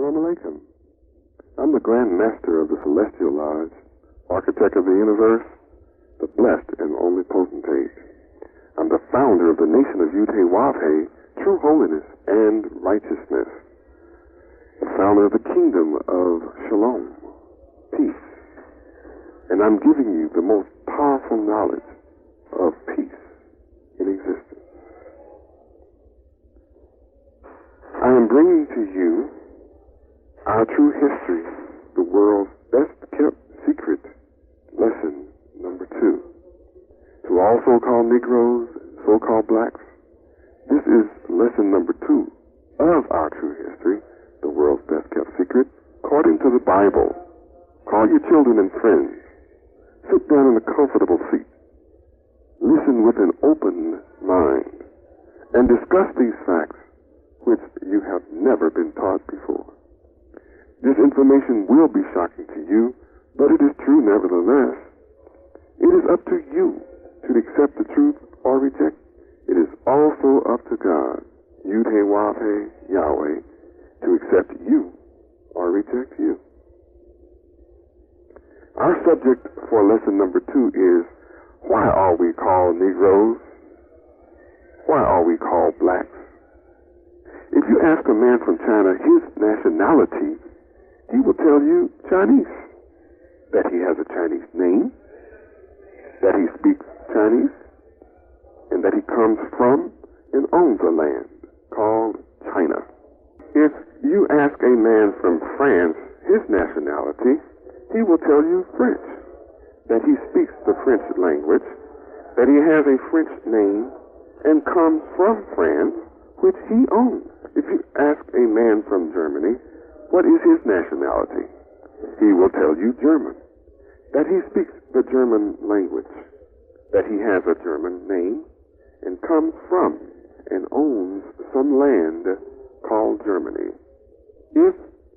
Assalamu alaikum. I'm the Grand Master of the Celestial Lodge, Architect of the Universe, the Blessed and Only Potentate. I'm the founder of the nation of Yud-Heh-Wav-Heh, true holiness and righteousness. The founder of the kingdom of Shalom, peace. And I'm giving you the most powerful knowledge of peace in existence. I am bringing to you our true history, the world's best kept secret, lesson number 2. To all so-called Negroes, so-called blacks, this is lesson number 2 of our true history, the world's best kept secret, according to the Bible. Call your children and friends. Sit down in a comfortable seat. Listen with an open mind and discuss these facts which you have never been taught before. This information will be shocking to you, but it is true nevertheless. It is up to you to accept the truth or reject. It is also up to God, Yud-Heh-Wav-Heh, Yahweh, to accept you or reject you. Our subject for lesson number 2 is, why are we called Negroes? Why are we called blacks? If you ask a man from China his nationality, he will tell you Chinese, that he has a Chinese name, that he speaks Chinese, and that he comes from and owns a land called China. If you ask a man from France his nationality, he will tell you French, that he speaks the French language, that he has a French name, and comes from France, which he owns. If you ask a man from Germany, what is his nationality? He will tell you German, that he speaks the German language, that he has a German name, and comes from and owns some land called Germany. If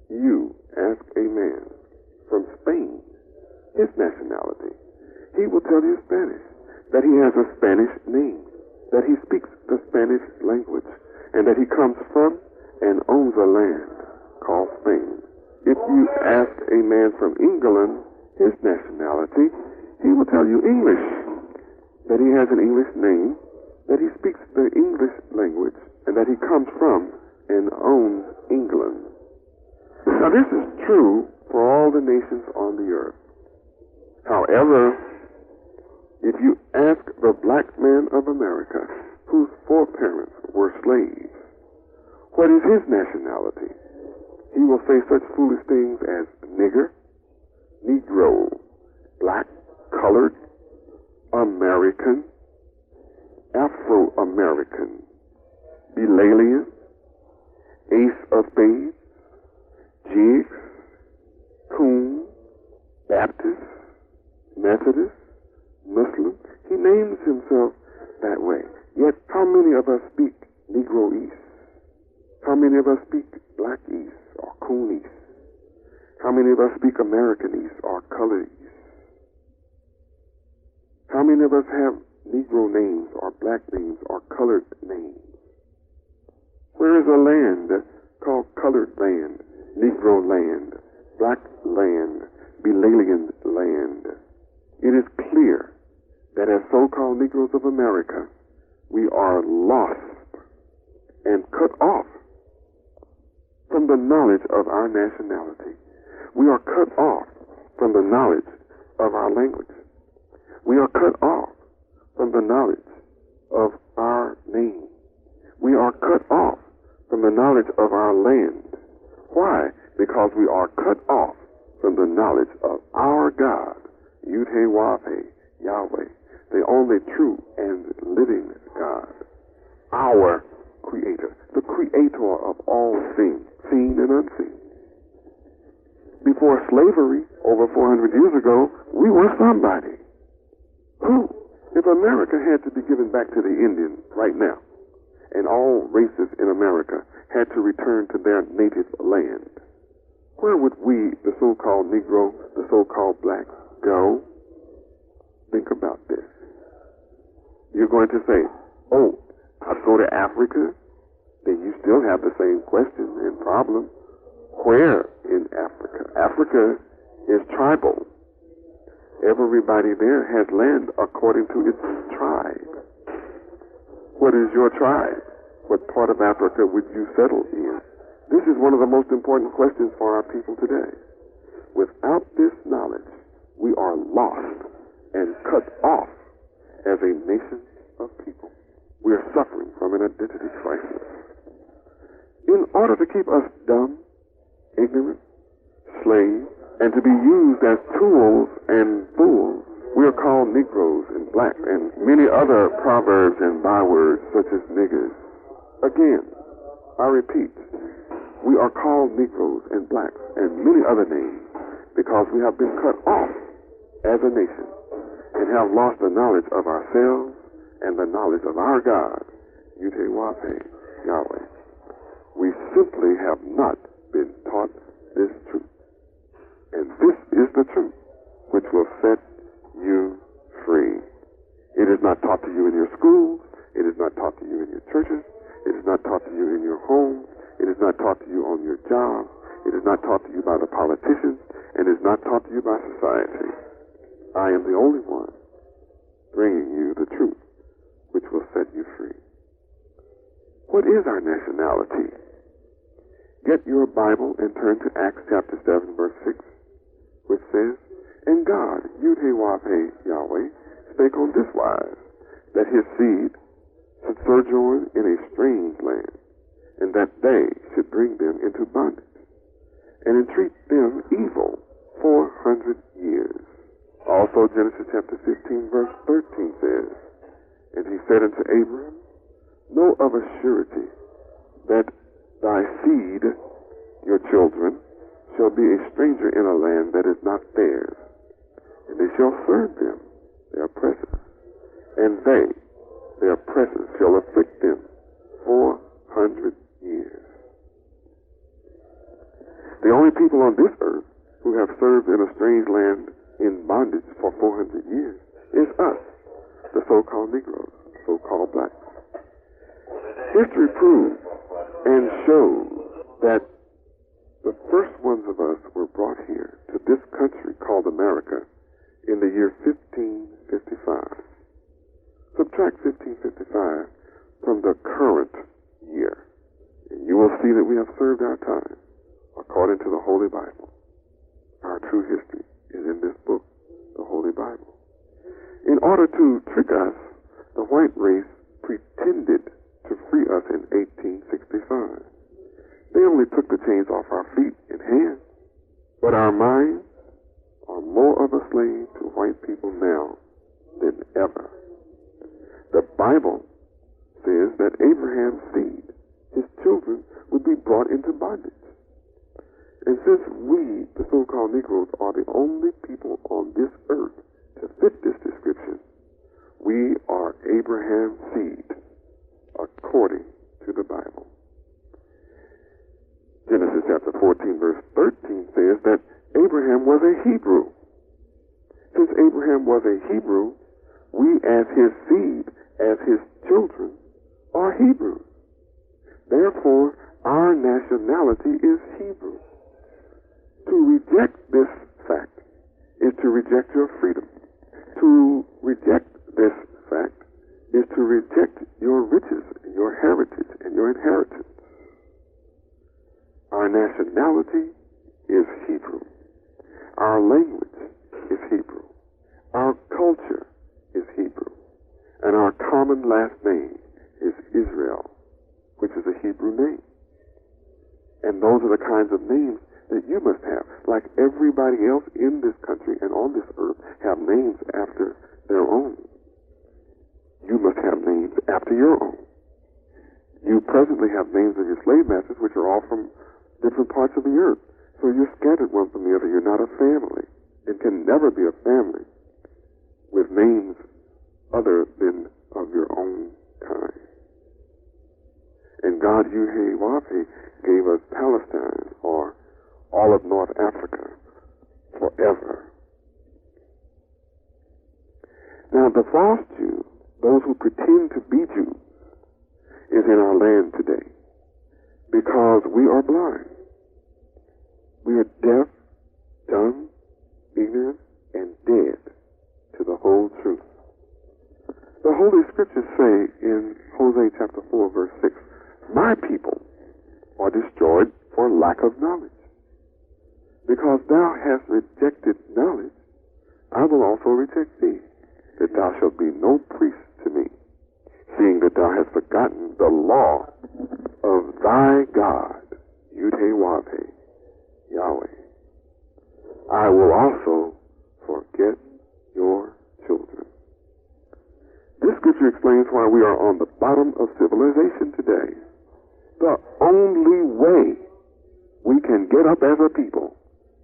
you ask a man from Spain his nationality, he will tell you Spanish, that he has a Spanish name, that he speaks the Spanish language, and that he comes from and owns a land called Spain. If you ask a man from England his nationality, he will tell you English, that he has an English name, that he speaks the English language, and that he comes from and owns England. Now this is true for all the nations on the earth. However, if you ask the black man of America, whose foreparents were slaves, what is his nationality? He will say such foolish things as nigger, Negro, black, colored, American, Afro-American, Bilalian, Ace of Spades, Jigs, Coon, Baptist, Methodist, Muslim. He names himself that way. Yet how many of us speak Negro East? How many of us speak Black East or Coon East? How many of us speak American East or Colored East? How many of us have Negro names or black names or colored names? Where is a land called colored land, Negro land, black land, Bilalian land? It is clear that as so-called Negroes of America, we are lost and cut off from the knowledge of our nationality. We are cut off from the knowledge of our language. We are cut off from the knowledge of our name. We are cut off from the knowledge of our land. Why? Because we are cut off from the knowledge of our God, Yud-Heh-Wav-Heh, Yahweh, the only true and living God, our Creator, the Creator of all things, seen and unseen. Before slavery, over 400 years ago, we were somebody. Who? If America had to be given back to the Indians right now, and all races in America had to return to their native land, where would we, the so-called Negro, the so-called blacks, go? Think about this. You're going to say, oh, I'd go to Africa? Then you still have the same question and problem. Where in Africa? Africa is tribal. Everybody there has land according to its tribe. What is your tribe? What part of Africa would you settle in? This is one of the most important questions for our people today. Without this knowledge, we are lost and cut off as a nation of people. We are suffering from an identity crisis. In order to keep us dumb, ignorant, slaves, and to be used as tools and fools, we are called Negroes and blacks and many other proverbs and bywords such as niggers. Again, I repeat, we are called Negroes and blacks and many other names because we have been cut off as a nation and have lost the knowledge of ourselves and the knowledge of our God, Yahweh. We simply have not been taught this truth. And this is the truth which will set you free. It is not taught to you in your schools. It is not taught to you in your churches. It is not taught to you in your homes. It is not taught to you on your jobs. It is not taught to you by the politicians. And it is not taught to you by society. I am the only one bringing you the truth which will set you free. What is our nationality? Get your Bible and turn to Acts chapter 7, verse 6, which says, And God, Yahweh, spake on this wise, that his seed should sojourn in a strange land, and that they should bring them into bondage, and entreat them evil 400 years. Also Genesis chapter 15, verse 13 says, And he said unto Abraham, Know of a surety that thy seed, your children, shall be a stranger in a land that is not theirs, and they shall serve them, their oppressors, and they, their oppressors, shall afflict them 400 years. The only people on this earth who have served in a strange land in bondage for 400 years is us, the so-called Negroes, so-called blacks. History proves and shows that the first ones of us were brought here to this country called America in the year 1555. Subtract 1555 from the current year, and you will see that we have served our time according to the Holy Bible. Our true history is in this book, the Holy Bible. In order to trick us, the white race pretended to free us in 1865. They only took the chains off our feet and hands, but our minds are more of a slave to white people now than ever. The Bible says that Abraham's seed, his children, would be brought into bondage. And since we, the so-called Negroes, are the only people on this earth to fit this description, we are Abraham's seed, according to the Bible. Genesis chapter 14, verse 13 says that Abraham was a Hebrew. Since Abraham was a Hebrew, we as his seed, as his children, are Hebrews. Therefore, our nationality is Hebrew. To reject this fact is to reject your freedom. To reject this fact is to reject your riches, your heritage, and your inheritance. Our nationality is Hebrew. Our language is Hebrew. Our culture is Hebrew. And our common last name is Israel, which is a Hebrew name. And those are the kinds of names that you must have. Like everybody else in this country and on this earth have names after their own. You must have names after your own. You presently have names of your slave masters, which are all from different parts of the earth. So you're scattered one from the other. You're not a family. It can never be a family with names other than of your own kind. And God Yahweh gave us Palestine, or all of North Africa, forever. Now the false Jew, those who pretend to be Jews, is in our land today because we are blind. We are deaf, dumb, ignorant, and dead to the whole truth. The Holy Scriptures say in Hosea chapter 4, verse 6, my people are destroyed for lack of knowledge. Because thou hast rejected knowledge, I will also reject thee, that thou shalt be no priest to me, seeing that thou hast forgotten the law of thy God, Yud-Heh-Wah-Heh, Yahweh. I will also forget your children. This scripture explains why we are on the bottom of civilization today. The only way we can get up as a people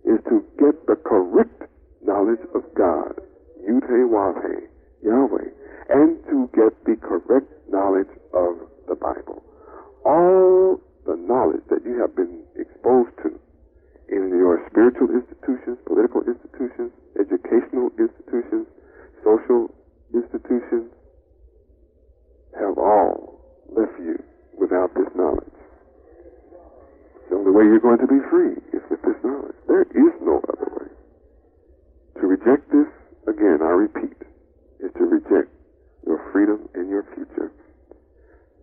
is to get the correct knowledge of God, Yud-Heh-Wah-Heh, Yahweh, and to get the correct knowledge of the Bible. All the knowledge that you have been exposed to in your spiritual institutions, political institutions, educational institutions, social institutions, have all left you without this knowledge. The only way you're going to be free is with this knowledge. There is no other way. To reject this, again, I repeat, is to reject your freedom and your future.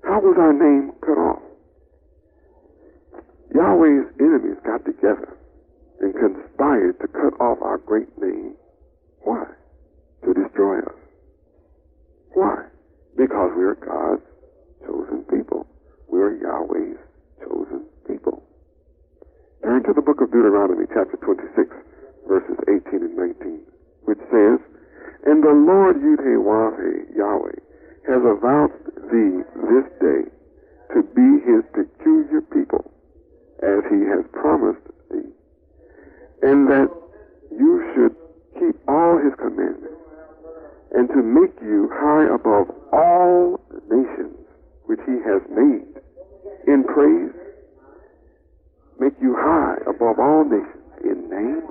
How was our name cut off? Yahweh's enemies got together and conspired to cut off our great name. Why? To destroy us. Why? Because we are God's chosen people. We are Yahweh's chosen people. Turn to the book of Deuteronomy, chapter 26, verses 18 and 19, which says, and the Lord Yud-Heh-Wah-Heh, Yahweh, has avowed thee this day to be his peculiar people, as he has promised thee, and that you should keep all his commandments, and to make you high above all nations which he has made in praise, make you high above all nations in name,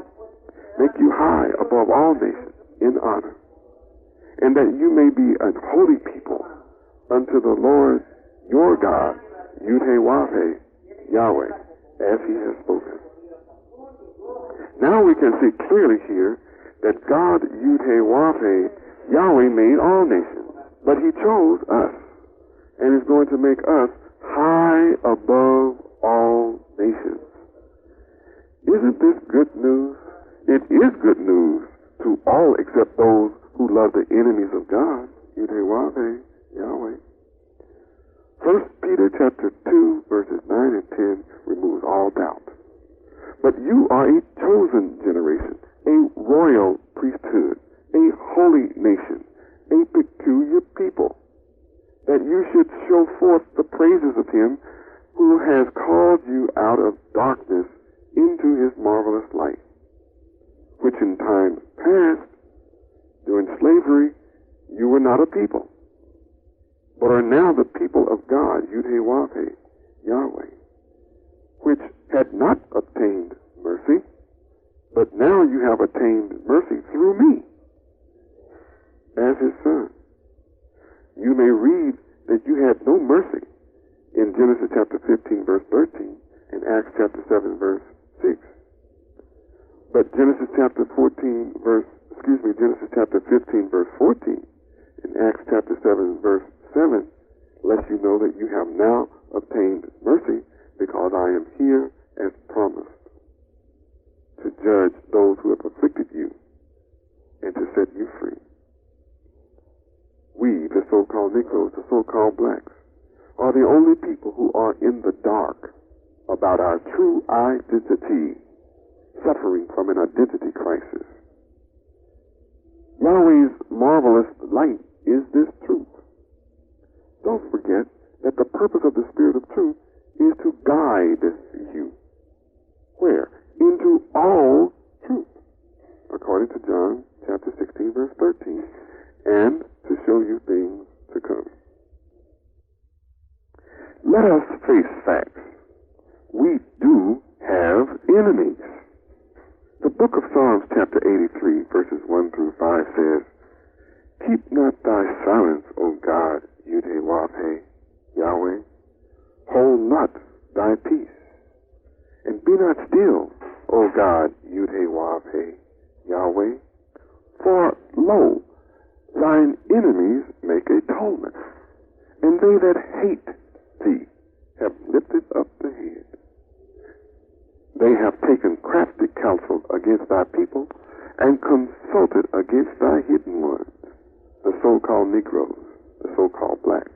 make you high above all nations in honor, and that you may be a holy people unto the Lord your God, Yud-Heh-Wah-Heh, Yahweh, as he has spoken. Now we can see clearly here that God, Yud-Heh-Wah-Heh, Yahweh made all nations, but he chose us and is going to make us high above all nations. Isn't this good news? It is good news to all except those who love the enemies of God, Yud-Heh-Wah-Heh, Yahweh. 1 Peter chapter 2, verses 9 and 10 removes all doubt. But you are a chosen generation, a royal priesthood, a holy nation, a peculiar people, that you should show forth the praises of him who has called you out of darkness into his marvelous light, which in times past, during slavery, you were not a people, but are now the people of God, Yud-Heh-Wah-Heh, Yahweh, which had not obtained mercy, but now you have attained mercy through me, as his son. You may read that you had no mercy in Genesis chapter 15, verse 13, and Acts chapter 7, verse 6. But Genesis chapter 15, verse 14, and Acts chapter 7, verse 7, lets you know that you have now obtained mercy, because I am here as promised to judge those who have afflicted you and to set you free. We, the so-called Negroes, the so-called blacks, are the only people who are in the dark about our true identity, suffering from an identity crisis. Yahweh's marvelous light is this truth. Don't forget that the purpose of the Spirit of truth is to guide you. Where? Into all truth, according to John chapter 16, verse 13, and to show you things to come. Let us face facts. We do have enemies. The book of Psalms chapter 83, verses 1 through 5 says, keep not thy silence, O God, Yud-Heh-Wah-Heh, Yahweh. Hold not thy peace, and be not still, O God, Yud-He-Wav-He, Yahweh, for lo, thine enemies make atonement, and they that hate thee have lifted up the head. They have taken crafty counsel against thy people and consulted against thy hidden ones, the so-called Negroes, the so-called blacks.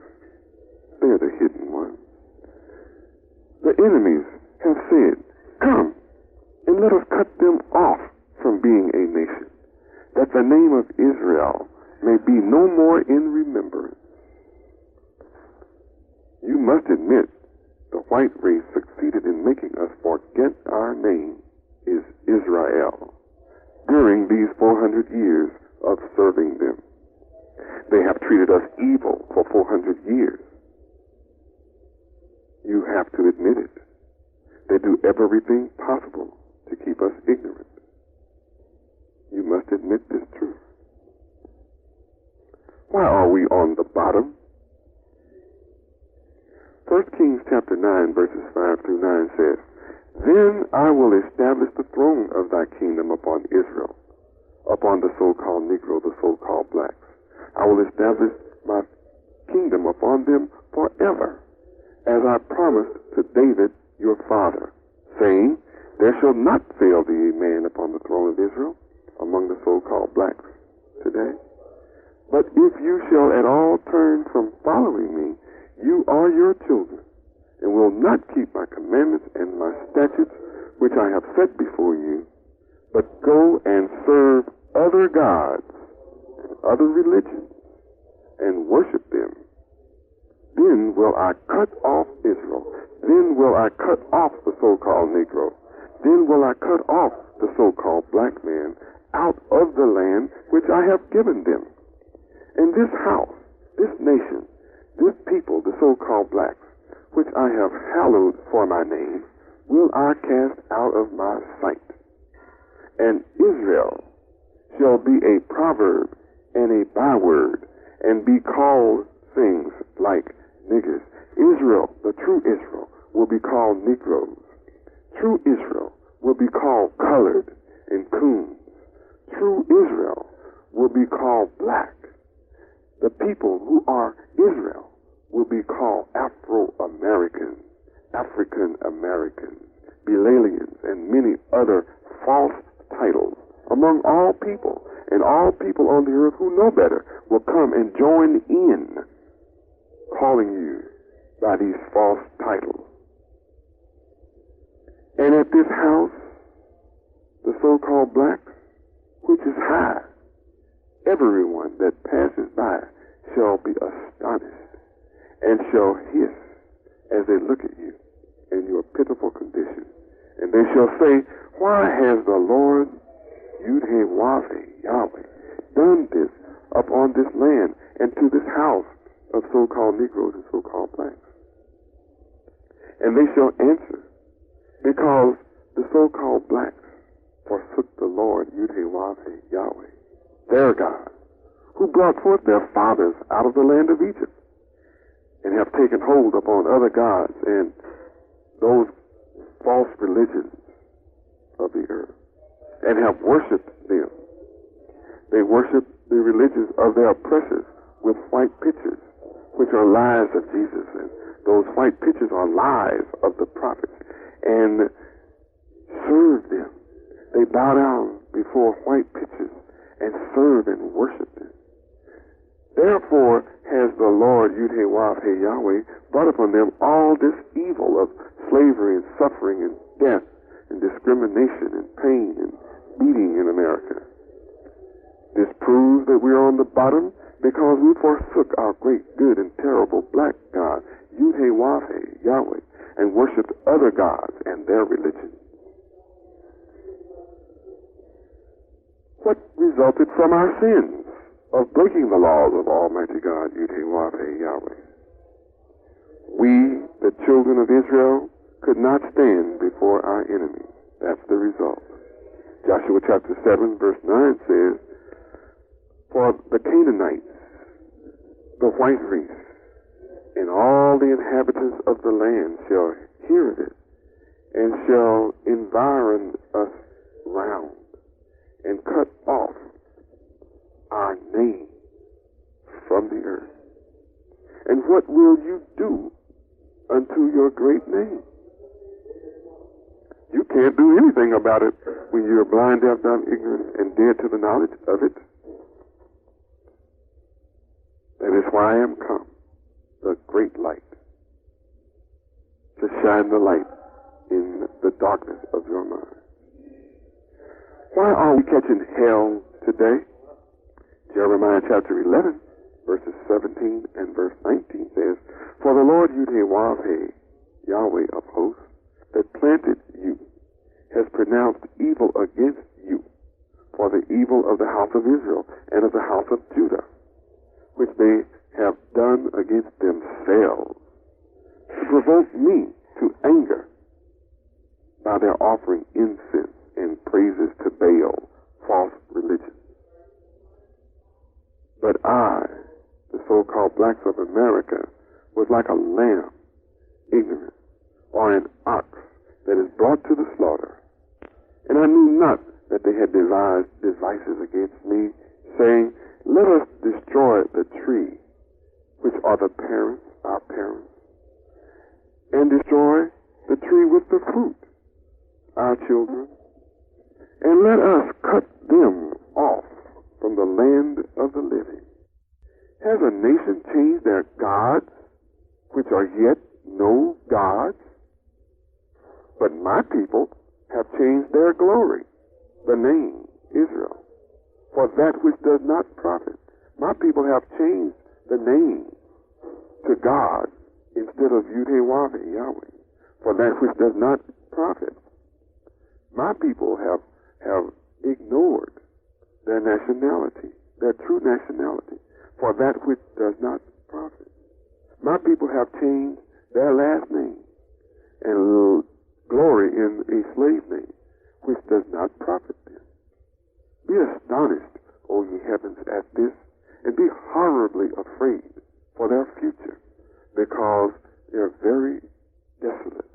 They're the hidden ones. The enemies have said, come, and let us cut them off from being a nation, that the name of Israel may be no more in remembrance. You must admit the white race succeeded in making us forget our name is Israel during these 400 years of serving them. They have treated us evil for 400 years. You have to admit it. They do everything possible to keep us ignorant. You must admit this truth. Why are we on the bottom? 1 Kings chapter 9 verses 5 through 9 says, Then I will establish the throne of thy kingdom upon Israel, upon the so-called Negro, the so-called blacks. I will establish my kingdom upon them forever, as I promised to David your father, saying, There shall not fail thee a man upon the throne of Israel, among the so-called blacks today. But if you shall at all turn from following me, you are your children, and will not keep my commandments and my statutes, which I have set before you, but go and serve other gods and other religions, and worship them. Then will I cut off Israel. Then will I cut off the so-called Negro. Then will I cut off the so-called black man out of the land which I have given them. And this house, this nation, this people, the so-called blacks, which I have hallowed for my name, will I cast out of my sight. And Israel shall be a proverb and a byword, and be called things like niggers. Israel, the true Israel, will be called Negroes. True Israel will be called colored and coons. True Israel will be called black. The people who are Israel will be called Afro-Americans, African-Americans, Bilalians, and many other false titles among all people. And all people on the earth who know better will come and join in calling you by these false titles. And at this house, the so-called blacks, which is high, everyone that passes by shall be astonished and shall hiss as they look at you in your pitiful condition. And they shall say, Why has the Lord Yud-He-Wav-He, Yahweh, done this upon this land and to this house of so-called Negroes and so-called blacks? And they shall answer, Because the so-called blacks forsook the Lord Yud-He-Wav-He, Yahweh, their God, who brought forth their fathers out of the land of Egypt, and have taken hold upon other gods and those false religions of the earth, and have worshipped them. They worship the religions of their oppressors with white pictures, which are lies of Jesus, and those white pictures are lies of the prophets, and serve them. They bow down before white pictures and serve and worship them. Therefore has the Lord Yud-He-Wav-He, Yahweh, brought upon them all this evil of slavery and suffering and death and discrimination and pain and beating in America. This proves that we are on the bottom because we forsook our great, good, and terrible black God, Yud-He-Wav-He, Yahweh, and worshipped other gods and their religions. What resulted from our sins of breaking the laws of Almighty God, Yud-He-Wav-He, Yahweh? We, the children of Israel, could not stand before our enemies. That's the result. Joshua chapter 7, verse 9 says, For the Canaanites, the white race, and all the inhabitants of the land shall hear of it, and shall environ us round and cut off our name from the earth. And what will you do unto your great name? You can't do anything about it when you're blind, deaf, dumb, ignorant, and dead to the knowledge of it. That is why I am come, the great light, to shine the light in the darkness of your mind. Why are we catching hell today? Jeremiah chapter 11, verses 17 and verse 19 says, For the Lord Yahweh of hosts, that planted you, has pronounced evil against you for the evil of the house of Israel and of the house of Judah, which they have done against themselves, to provoke me to anger by their offering incense and praises to Baal, false religion. But I, the so-called blacks of America, was like a lamb, ignorant, or an ox that is brought to the slaughter. And I knew not that they had devised devices against me, saying, Let us destroy the tree, which are the parents, our parents, and destroy the tree with the fruit, our children, and let us cut them off from the land of the living. Has a nation changed their gods, which are yet no gods? But my people have changed their glory, the name Israel, for that which does not profit. My people have changed the name to God instead of Yahweh, for that which does not profit. My people have ignored their nationality, their true nationality, for that which does not profit. My people have changed their last name and glory in a slave name, which does not profit them. Be astonished, O ye heavens, at this, and be horribly afraid for their future, because they are very desolate,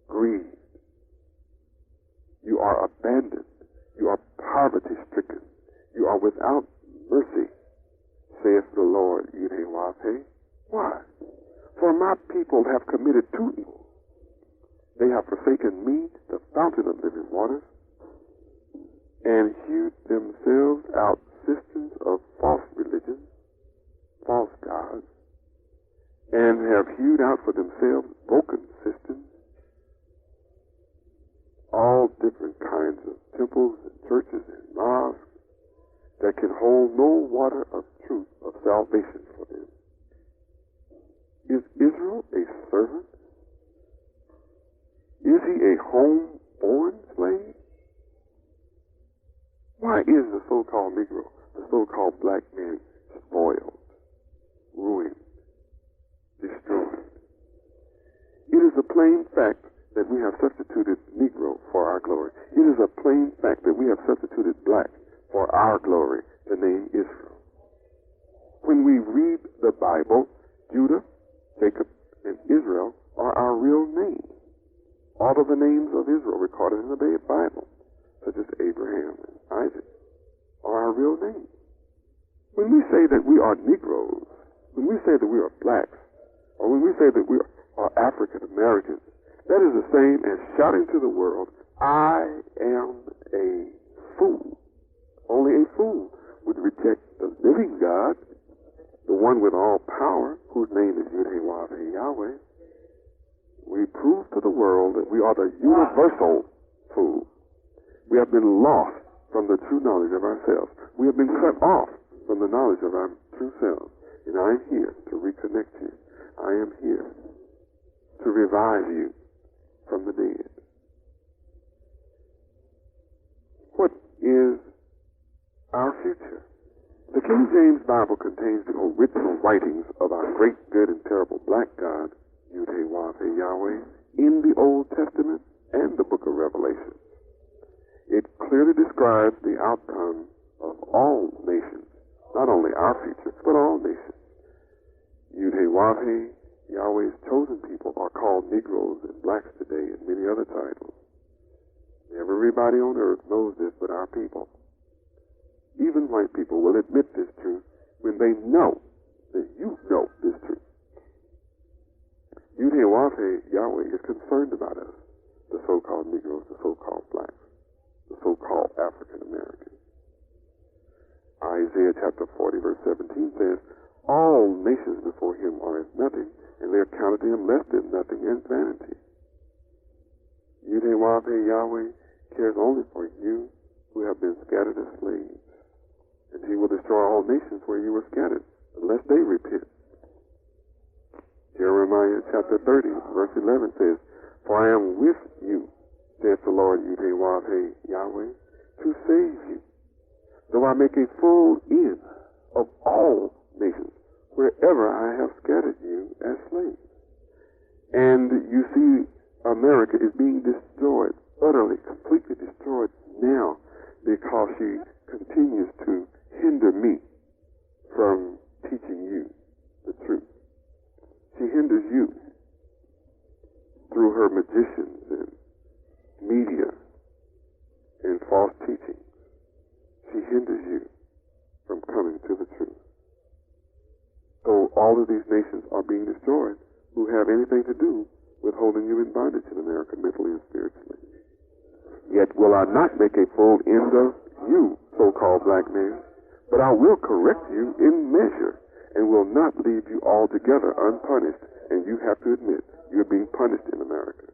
grieved. You are abandoned. You are poverty-stricken. You are without mercy, saith the Lord Yahweh. Why? For my people have committed two evils. They have forsaken me, the fountain of living waters, and hewed themselves out cisterns of false religion, false gods, and have hewed out for themselves broken cisterns, all different kinds of temples and churches and mosques that can hold no water of truth, of salvation for them. Is Israel a servant? Is he a home-born slave? Why is the so-called Negro, the so-called black man, spoiled, ruined, destroyed? It is a plain fact that we have substituted Negro for our glory. It is a plain fact that we have substituted black for our glory, the name Israel. When we read the Bible, Judah, Jacob, and Israel are our real names. All of the names of Israel recorded in the Bible, such as Abraham and Isaac, are our real names. When we say that we are Negroes, when we say that we are blacks, or when we say that we are African Americans, that is the same as shouting to the world, I am a fool. Only a fool would reject the living God, the one with all power, whose name is Yahweh. We prove to the world that we are the universal fool. We have been lost from the true knowledge of ourselves. We have been cut off from the knowledge of our true selves. And I am here to reconnect you. I am here to revive you from the dead. What is our future? The King James Bible contains the original writings of our great, good, and terrible black God, Yahweh, in the Old Testament and the book of Revelation. It clearly describes the outcome of all nations, not only our future, but all nations. Yahweh's chosen people, are called Negroes and blacks today and many other titles. Never everybody on earth knows this but our people. Even white people will admit this truth when they know that you know this truth. Yahweh is concerned about us, the so-called Negroes, the so-called blacks, the so-called African Americans. Isaiah chapter 40 verse 17 says, all nations before him are as nothing, and they are counted to him less than nothing and vanity. Yahweh cares only for you who have been scattered as slaves, and he will destroy all nations where you were scattered, unless they repent. Jeremiah chapter 30, verse 11 says, for I am with you, saith the Lord Yahweh, to save you, though I make a full end of all nations, wherever I have scattered you as slaves. And you see, America is being destroyed, utterly, completely destroyed now, because she continues to hinder me from teaching you the truth. She hinders you through her magicians and media and false teachings. She hinders you from coming to the truth. So all of these nations are being destroyed who have anything to do with holding you in bondage in America, mentally and spiritually. Yet will I not make a full end of you, so-called black man, but I will correct you in measure, and will not leave you altogether unpunished. And you have to admit, you're being punished in America.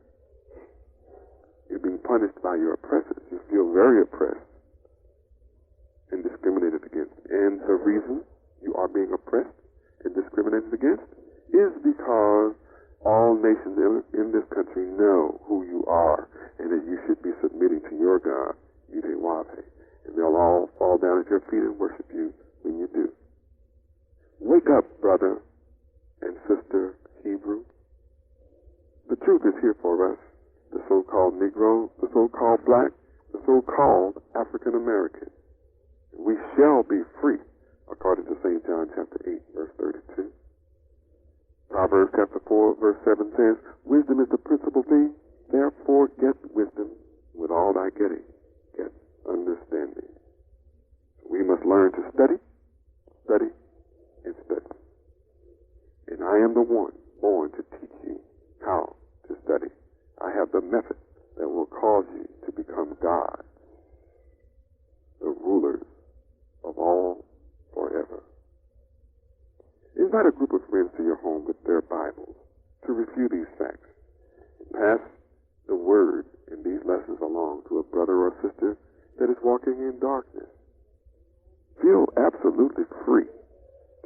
You're being punished by your oppressors. You feel very oppressed and discriminated against. And the reason you are being oppressed and discriminated against is because all nations in this country know who you are, and that you should be submitting to your God, Yahweh. And they'll all fall down at your feet and worship you when you do. Wake up, brother and sister Hebrew. The truth is here for us, the so-called Negro, the so-called black, the so-called African American. We shall be free, according to St. John chapter 8, verse 32. Proverbs chapter 4, verse 7 says, wisdom is the principal thing, therefore get wisdom. With all thy getting, get understanding. We must learn to study, study, and study. And I am the one born to teach you how to study. I have the method that will cause you to become God, the rulers of all forever. Invite a group of friends to your home with their Bibles to review these facts. And pass the word in these lessons along to a brother or sister that is walking in darkness. Feel absolutely free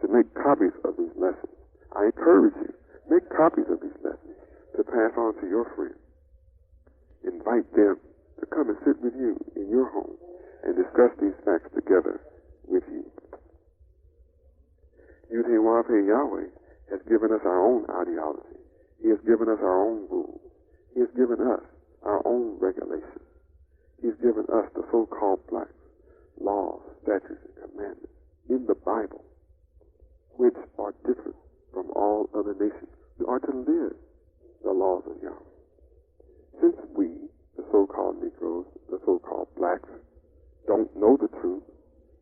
to make copies of these lessons. I encourage you, make copies of these lessons to pass on to your friends. Invite them to come and sit with you in your home and discuss these facts together with you. Yahweh has given us our own ideology. He has given us our own rules. He has given us our own regulations. He has given us, the so-called blacks, laws, statutes, and commandments in the Bible, which are different from all other nations. We are to live the laws of Yahweh. Since we, the so-called Negroes, the so-called blacks, don't know the truth,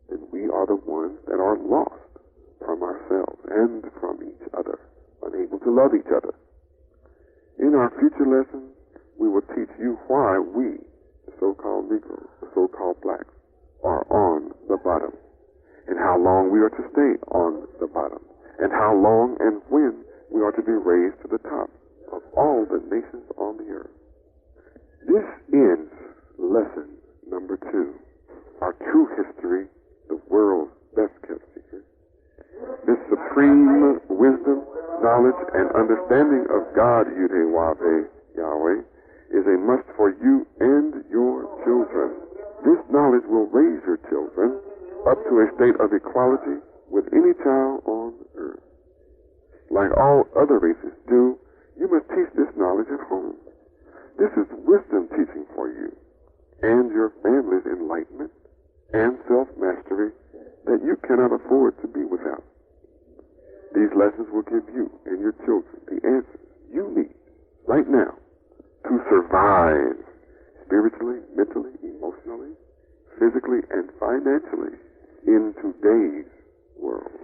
then we are the ones that are lost from ourselves and from each other, unable to love each other. In our future lessons, we will teach you why we, the so-called Negroes, the so-called blacks, are on the bottom, and how long we are to stay on the bottom, and how long and when we are to be raised to the top of all the nations on the earth. This ends lesson number 2, our true history, the world's best-kept secret. This supreme wisdom, knowledge, and understanding of God, Yahweh, is a must for you and your children. This knowledge will raise your children up to a state of equality with any child on earth. Like all other races do, you must teach this knowledge at home. This is wisdom teaching for you and your family's enlightenment and self-mastery that you cannot afford to be without. These lessons will give you and your children the answers you need right now to survive spiritually, mentally, emotionally, physically, and financially in today's world.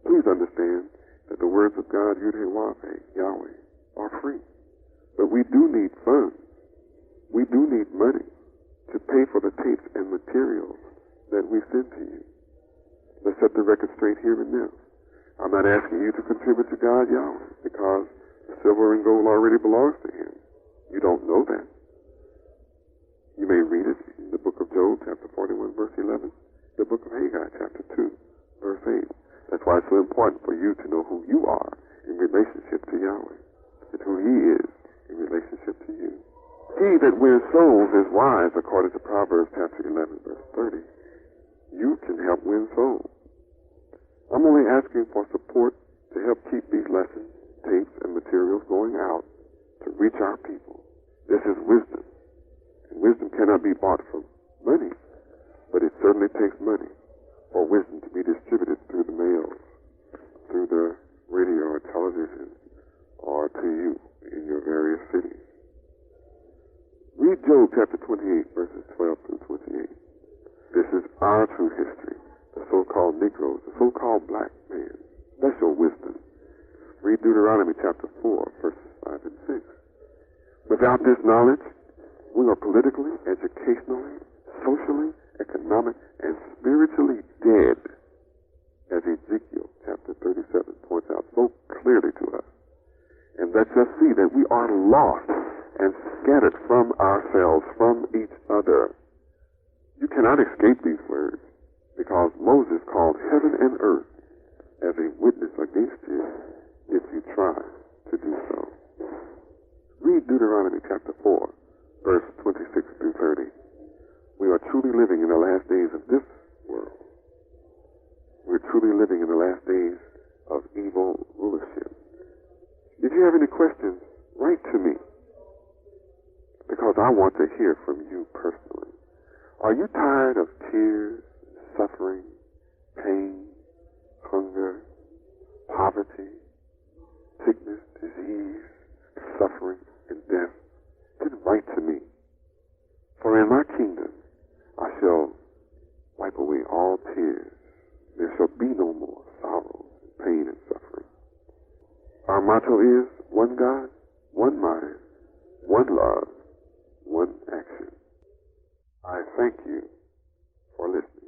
Please understand that the words of God Yahweh are free. But we do need funds. We do need money to pay for the tapes and materials that we send to you. Let's set the record straight here and now. I'm not asking you to contribute to God Yahweh because the silver and gold already belongs to Him. You don't know that. You may read it in the book of Job, chapter 41, verse 11, the book of Haggai, chapter 2, verse 8. That's why it's so important for you to know who you are in relationship to Yahweh and who He is in relationship to you. He that wins souls is wise, according to Proverbs chapter 11, verse 30. You can help win souls. I'm only asking for support to help keep these lessons, tapes, and materials going out to reach our people. This is wisdom. And wisdom cannot be bought for money, but it certainly takes money for wisdom to be distributed through the mail, through the radio or television, or to you in your various cities. Read Job chapter 28, verses 12 through 28. This is our true history, the so-called Negroes, the so-called black man. That's your wisdom. Read Deuteronomy chapter 4, verses 5 and 6. Without this knowledge, we are politically, educationally, socially, economic, and spiritually dead, as Ezekiel chapter 37 points out so clearly to us. And lets us see that we are lost and scattered from ourselves, from each other. You cannot escape these words, because Moses called heaven and earth as a witness against you if you try to do so. Read Deuteronomy chapter 4, verse 26 through 30. We are truly living in the last days of this world. We're truly living in the last days of evil rulership. If you have any questions, write to me, because I want to hear from you personally. Are you tired of tears, suffering, pain, hunger, poverty, sickness, disease, suffering, and death? Then write to me. For in my kingdom I shall wipe away all tears. There shall be no more sorrow, pain, and suffering. Our motto is one God, one mind, one love, one action. I thank you for listening.